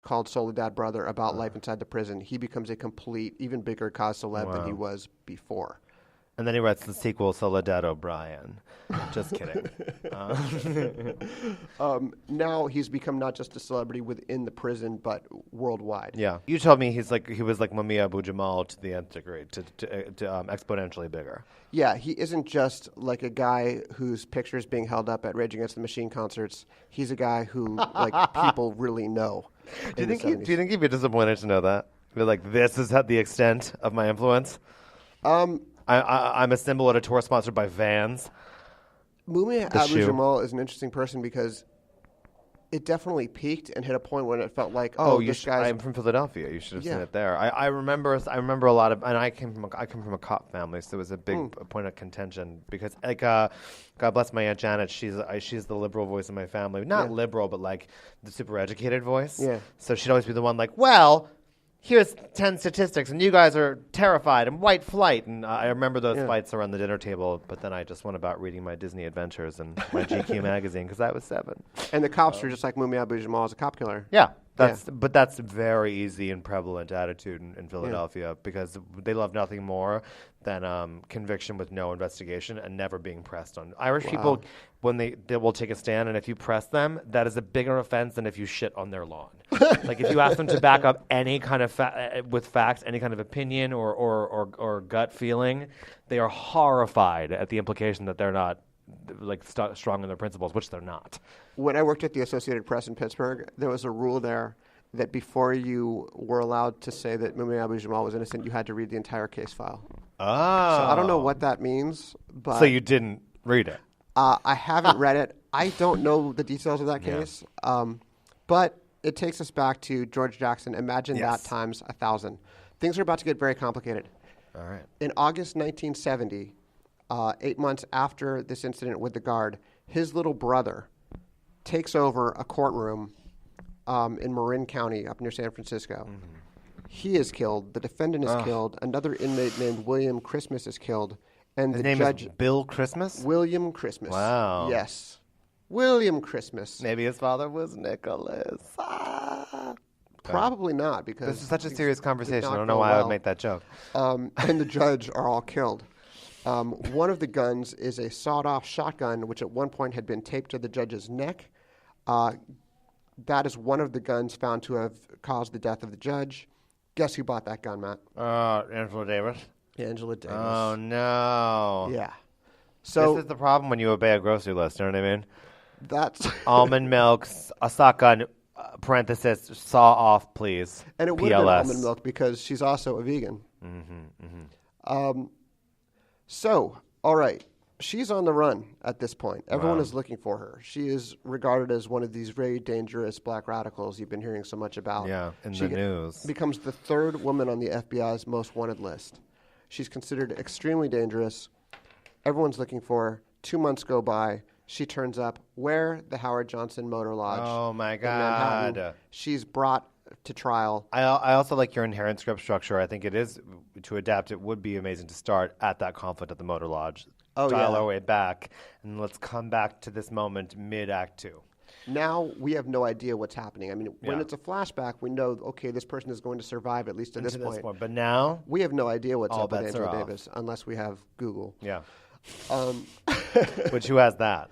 called Soledad Brother about life inside the prison, he becomes a complete, even bigger cause celeb than he was before. And then he writes the sequel, Soledad O'Brien. Just kidding. Now he's become not just a celebrity within the prison, but worldwide. Yeah. You told me he was like Mumia Abu-Jamal to the nth degree, to exponentially bigger. Yeah, he isn't just like a guy whose picture is being held up at Rage Against the Machine concerts. He's a guy who like people really know. Do you think he'd be disappointed to know that? Be like, this is the extent of my influence? I'm a symbol at a tour sponsored by Vans. Mumia Abu-Jamal is an interesting person because it definitely peaked and hit a point when it felt like, this guy's... I'm from Philadelphia. You should have seen it there. I remember a lot of, and I came from a cop family, so it was a big point of contention because, like, God bless my Aunt Janet. She's the liberal voice of my family. Not liberal, but like the super educated voice. Yeah. So she'd always be the one like, well, here's 10 statistics, and you guys are terrified, and white flight. And I remember those fights around the dinner table, but then I just went about reading my Disney adventures and my GQ magazine because I was 7. And the cops were just like Mumia Abu-Jamal as a cop killer. Yeah. But that's a very easy and prevalent attitude in Philadelphia because they love nothing more than conviction with no investigation and never being pressed on. Irish people, when they will take a stand, and if you press them, that is a bigger offense than if you shit on their lawn. Like if you ask them to back up any kind of with facts, any kind of opinion or gut feeling, they are horrified at the implication that they're not like strong in their principles, which they're not. When I worked at the Associated Press in Pittsburgh, there was a rule there that before you were allowed to say that Mumia Abu-Jamal was innocent, you had to read the entire case file. Oh. So I don't know what that means, but... So you didn't read it? I haven't read it. I don't know the details of that case. But it takes us back to George Jackson. Imagine that times 1,000. Things are about to get very complicated. All right. In August 1970, 8 months after this incident with the guard, his little brother takes over a courtroom in Marin County up near San Francisco. Mm-hmm. He is killed. The defendant is killed. Another inmate named William Christmas is killed. And his the name judge, is Bill Christmas? William Christmas. Wow. Yes. William Christmas. Maybe his father was Nicholas. Probably not, because... This is such a serious conversation. I don't know why I would make that joke. And the judge are all killed. One of the guns is a sawed-off shotgun, which at one point had been taped to the judge's neck. That is one of the guns found to have caused the death of the judge. Guess who bought that gun, Matt? Angela Davis. Angela Davis. Oh, no. Yeah. So this is the problem when you obey a grocery list, you know what I mean? That's... Almond milk, a shotgun, parenthesis, saw off, please. And it would have been almond milk because she's also a vegan. So, all right. She's on the run at this point. Everyone is looking for her. She is regarded as one of these very dangerous black radicals you've been hearing so much about. Yeah, in the news. Becomes the 3rd woman on the FBI's most wanted list. She's considered extremely dangerous. Everyone's looking for her. 2 months go by. She turns up where? The Howard Johnson Motor Lodge. Oh, my God. She's brought to trial. I also like your inherent script structure. I think it is, to adapt it would be amazing to start at that conflict at the Motor Lodge. Dial our way back, and let's come back to this moment mid-Act 2. Now we have no idea what's happening. I mean, when it's a flashback, we know, okay, this person is going to survive at least to this point. But now? We have no idea what's up with Angela Davis, unless we have Google. Yeah. Which, who has that?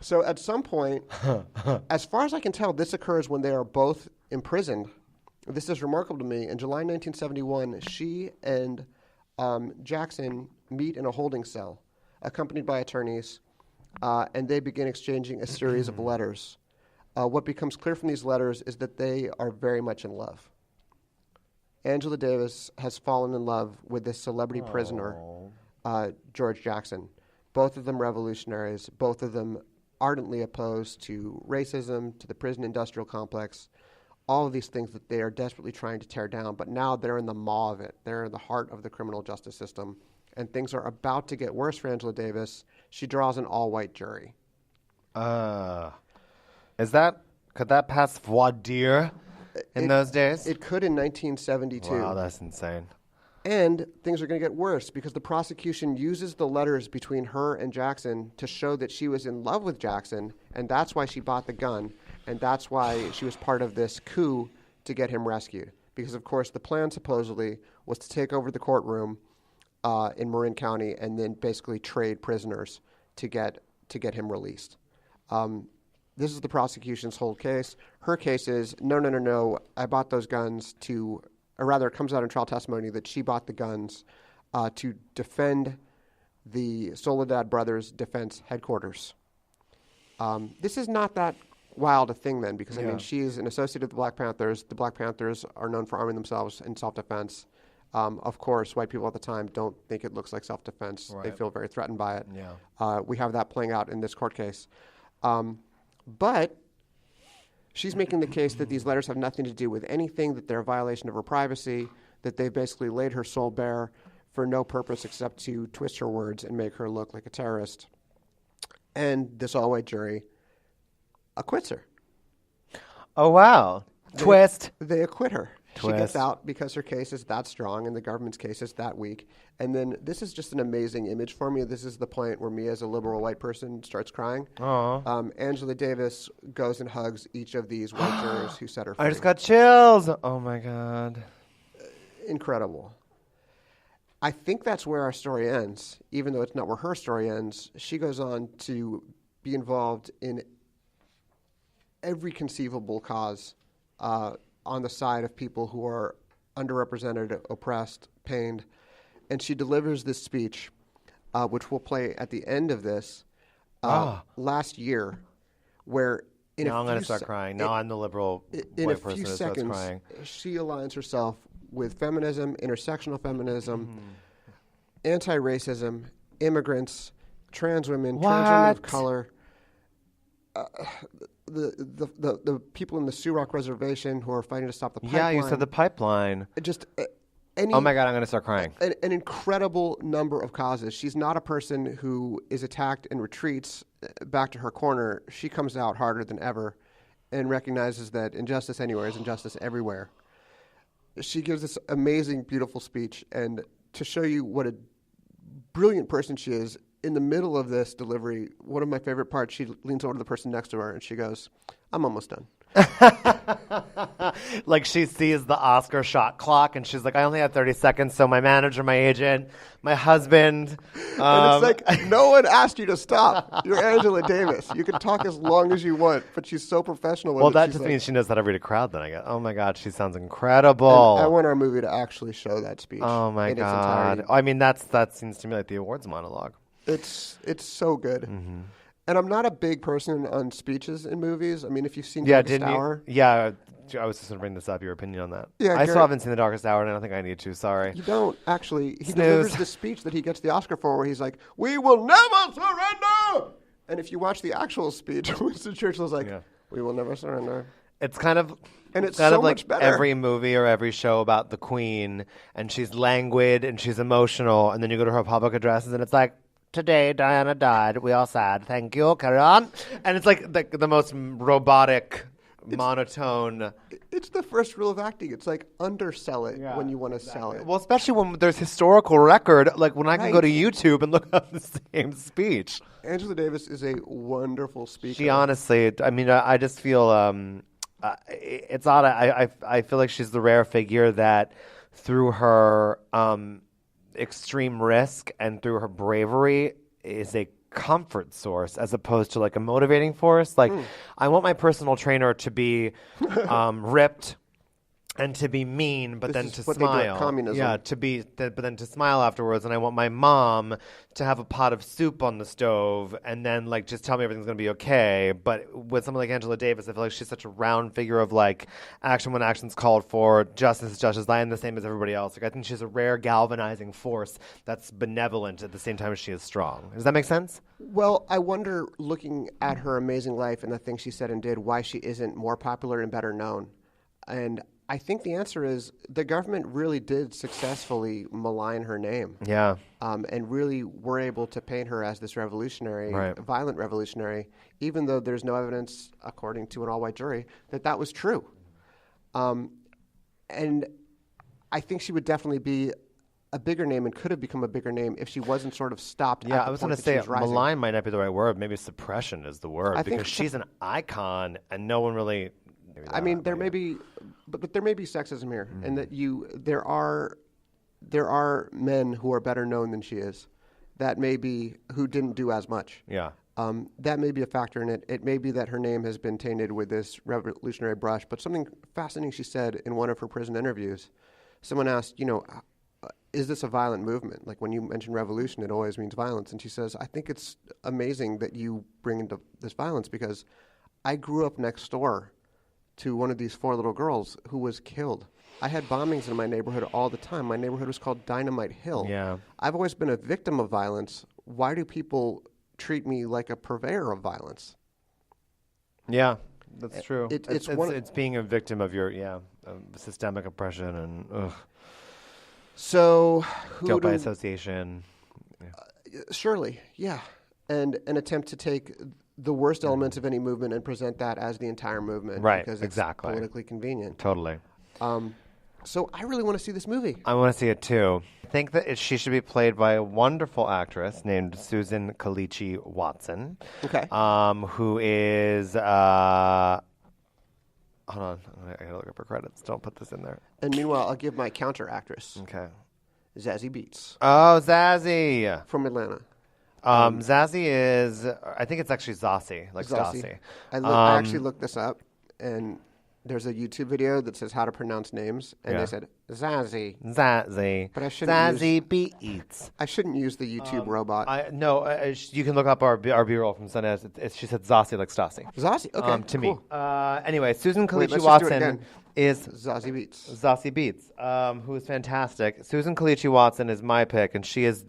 So at some point, as far as I can tell, this occurs when they are both imprisoned. This is remarkable to me. In July 1971, she and Jackson meet in a holding cell, accompanied by attorneys, and they begin exchanging a series of letters. What becomes clear from these letters is that they are very much in love. Angela Davis has fallen in love with this celebrity prisoner, George Jackson. Both of them revolutionaries, both of them ardently opposed to racism, to the prison industrial complex, all of these things that they are desperately trying to tear down, but now they're in the maw of it. They're in the heart of the criminal justice system. And things are about to get worse for Angela Davis. She draws an all-white jury. Could that pass voir dire in those days? It could in 1972. Wow, that's insane. And things are going to get worse because the prosecution uses the letters between her and Jackson to show that she was in love with Jackson, and that's why she bought the gun, and that's why she was part of this coup to get him rescued. Because, of course, the plan supposedly was to take over the courtroom in Marin County and then basically trade prisoners to get him released. This is the prosecution's whole case. Her case is, no, I bought those guns or rather it comes out in trial testimony that she bought the guns to defend the Soledad Brothers Defense Headquarters. This is not that wild a thing then, because, I mean, she's an associate of the Black Panthers. The Black Panthers are known for arming themselves in self-defense. Of course, white people at the time don't think it looks like self-defense. Right. They feel very threatened by it. Yeah. We have that playing out in this court case. But she's making the case that these letters have nothing to do with anything, that they're a violation of her privacy, that they've basically laid her soul bare for no purpose except to twist her words and make her look like a terrorist. And this all-white jury acquits her. Oh, wow. Twist. They acquit her. Twist. She gets out because her case is that strong and the government's case is that weak. And then this is just an amazing image for me. This is the point where me as a liberal white person starts crying. Angela Davis goes and hugs each of these white jurors who set her free. I just got chills. Oh, my God. Incredible. I think that's where our story ends, even though it's not where her story ends. She goes on to be involved in every conceivable cause on the side of people who are underrepresented, oppressed, pained. And she delivers this speech, which we'll play at the end of this, last year, where in now I'm going to start crying. Now I'm the liberal white person that starts crying. She aligns herself with feminism, intersectional feminism, anti-racism, immigrants, trans women, trans women of color, the people in the Sioux Rock Reservation who are fighting to stop the pipeline. Yeah, you said the pipeline. Just oh my God, I'm going to start crying. An incredible number of causes. She's not a person who is attacked and retreats back to her corner. She comes out harder than ever and recognizes that injustice anywhere is injustice everywhere. She gives this amazing, beautiful speech, and to show you what a brilliant person she is, in the middle of this delivery, one of my favorite parts, she leans over to the person next to her and she goes, "I'm almost done." Like she sees the Oscar shot clock and she's like, I only have 30 seconds, so my manager, my agent, my husband. And it's like, no one asked you to stop. You're Angela Davis. You can talk as long as you want, but she's so professional with it. Well, that just means she knows how to read a crowd then, I guess. Oh my God, she sounds incredible. And I want our movie to actually show that speech. Oh my God. I mean, that seems to me like the awards monologue. It's so good. Mm-hmm. And I'm not a big person on speeches in movies. I mean, if you've seen Darkest Hour. I was just going to bring this up, your opinion on that. Yeah, I still haven't seen The Darkest Hour, and I don't think I need to. Sorry. You don't, actually. He delivers the speech that he gets the Oscar for where he's like, "We will never surrender!" And if you watch the actual speech, Winston Churchill's like, "We will never surrender." It's kind of... And it's kind so of like much better. Every movie or every show about the Queen, and she's languid, and she's emotional, and then you go to her public addresses, and it's like, "Today, Diana died. We all sad. Thank you. Carry on." And it's like the most robotic, monotone. It's the first rule of acting. It's like undersell it when you want to sell it. Well, especially when there's historical record, like when I can go to YouTube and look up the same speech. Angela Davis is a wonderful speaker. She honestly, I mean, I just feel it's odd. I feel like she's the rare figure that through her extreme risk and through her bravery is a comfort source as opposed to like a motivating force. Like I want my personal trainer to be ripped and to be mean, but then to smile. Communism. Yeah, but then to smile afterwards. And I want my mom to have a pot of soup on the stove and then like just tell me everything's going to be okay. But with someone like Angela Davis, I feel like she's such a round figure of like action when action's called for, justice is justice. I am the same as everybody else. Like I think she's a rare galvanizing force that's benevolent at the same time as she is strong. Does that make sense? Well, I wonder, looking at her amazing life and the things she said and did, why she isn't more popular and better known. And I think the answer is the government really did successfully malign her name. Yeah. And really were able to paint her as this revolutionary, violent revolutionary, even though there's no evidence, according to an all-white jury, that was true. And I think she would definitely be a bigger name and could have become a bigger name if she wasn't sort of stopped. Yeah, I was going to say malign might not be the right word. Maybe suppression is the word because she's an icon and no one really... I mean, there may be but there may be sexism here, and that there are men who are better known than she is, that may be who didn't do as much. Yeah. That may be a factor in it. It may be that her name has been tainted with this revolutionary brush. But something fascinating she said in one of her prison interviews. Someone asked, is this a violent movement? Like when you mention revolution, it always means violence. And she says, I think it's amazing that you bring into this violence because I grew up next door to one of these 4 little girls who was killed. I had bombings in my neighborhood all the time. My neighborhood was called Dynamite Hill. Yeah. I've always been a victim of violence. Why do people treat me like a purveyor of violence? Yeah, that's true. It's being a victim of your systemic oppression and so guilt by association. Surely, yeah, and an attempt to take the worst elements of any movement and present that as the entire movement, right? Because it's politically convenient. Totally. So I really want to see this movie. I want to see it too. I think that she should be played by a wonderful actress named Susan Kalichi Watson. Okay. Who is hold on, I gotta look up her credits. Don't put this in there. And meanwhile, I'll give my counter actress. Okay. Zazie Beetz. Oh, Zazie from Atlanta. Zazie is, I think it's actually Zossie, like Stassi. I actually looked this up, and there's a YouTube video that says how to pronounce names, and they said Zazie. Zazie. But I shouldn't Zazie Beetz. I shouldn't use the YouTube robot. You can look up our B-roll from Sundance. She said Zossie like Stassi. Zossie, okay, to cool. me. Anyway, Susan Kalichi let's Watson is Zazie Beetz. Zazie Beetz, who is fantastic. Susan Kalichi Watson is my pick, and she is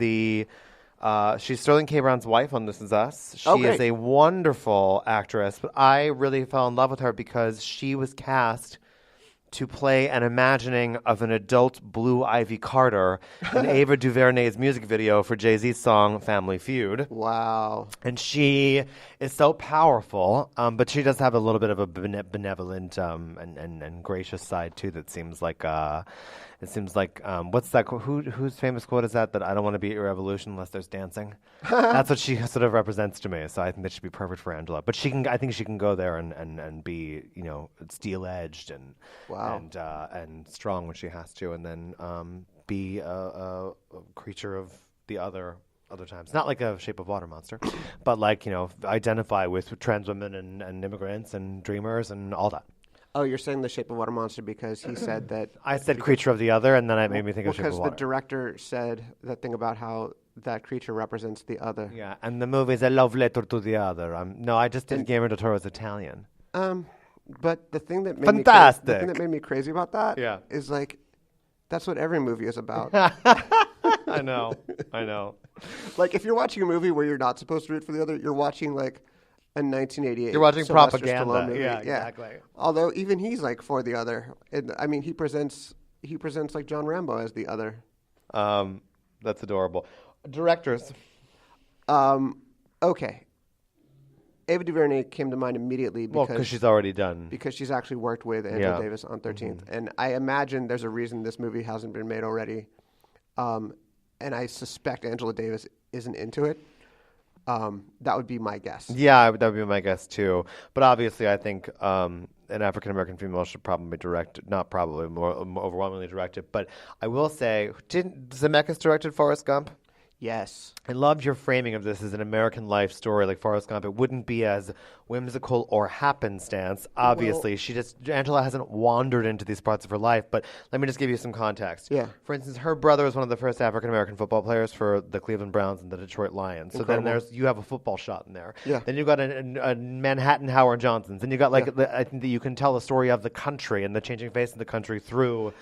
she's Sterling K. Brown's wife on This Is Us. She is a wonderful actress, but I really fell in love with her because she was cast to play an imagining of an adult Blue Ivy Carter in Ava DuVernay's music video for Jay-Z's song Family Feud. Wow. And she is so powerful, but she does have a little bit of a benevolent and gracious side, too, that seems like... what's that? Whose famous quote is that? That I don't want to be at your revolution unless there's dancing. That's what she sort of represents to me. So I think that should be perfect for Angela. But I think she can go there and be, steel edged and and strong when she has to, and then be a creature of the other times. Not like a Shape of Water monster, but like identify with trans women and immigrants and dreamers and all that. Oh, you're saying The Shape of Water monster because he said that... I said creature of the other, and then it made me think of Shape of Water. Because the director said that thing about how that creature represents the other. Yeah, and the movie is a love letter to the other. I just did Guillermo del Toro's Italian. But the thing that made Fantastic. The thing that made me crazy about that is like, that's what every movie is about. I know. Like, if you're watching a movie where you're not supposed to root for the other, you're watching like... in 1988. You're watching Sylvester propaganda. Stallone movie. Yeah, exactly. Although even he's like for the other. He presents like John Rambo as the other. That's adorable. Directors. Okay. Ava DuVernay came to mind immediately because she's already done. Because she's actually worked with Angela Davis on 13th. Mm-hmm. And I imagine there's a reason this movie hasn't been made already. And I suspect Angela Davis isn't into it. That would be my guess. Yeah, that would be my guess too. But obviously, I think an African American female should probably direct, not probably, more overwhelmingly direct it. But I will say, didn't Zemeckis directed Forrest Gump? Yes. I loved your framing of this as an American life story like Forrest Gump. It wouldn't be as whimsical or happenstance. Obviously, Angela hasn't wandered into these parts of her life, but let me just give you some context. Yeah. For instance, her brother was one of the first African American football players for the Cleveland Browns and the Detroit Lions. So Incredible. then you have a football shot in there. Yeah. Then you've got a Manhattan Howard Johnson's. Then you got I think that you can tell the story of the country and the changing face of the country through.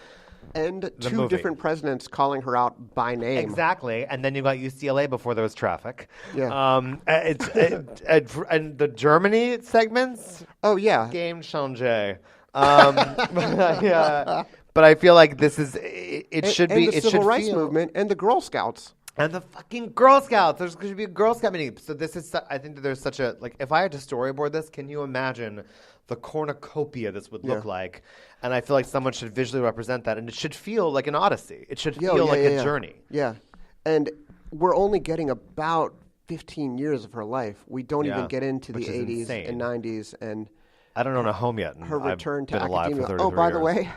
And two movie. different presidents calling her out by name. Exactly. And then you got UCLA before there was traffic. Yeah. And the Germany segments. Oh, yeah. Game changer. Yeah. But I feel like this is, it should be. And the Civil Rights Movement and the Girl Scouts. And the fucking Girl Scouts. There's going to be a Girl Scout meeting. So this is, I think that there's such a, if I had to storyboard this, can you imagine the cornucopia this would look like? And I feel like someone should visually represent that. And it should feel like an odyssey. It should feel like a journey. Yeah. And we're only getting about 15 years of her life. We don't even get into the 80s and 90s. And I don't own a home yet. And her return I've to been alive for academia. 33 Oh, by the years. way,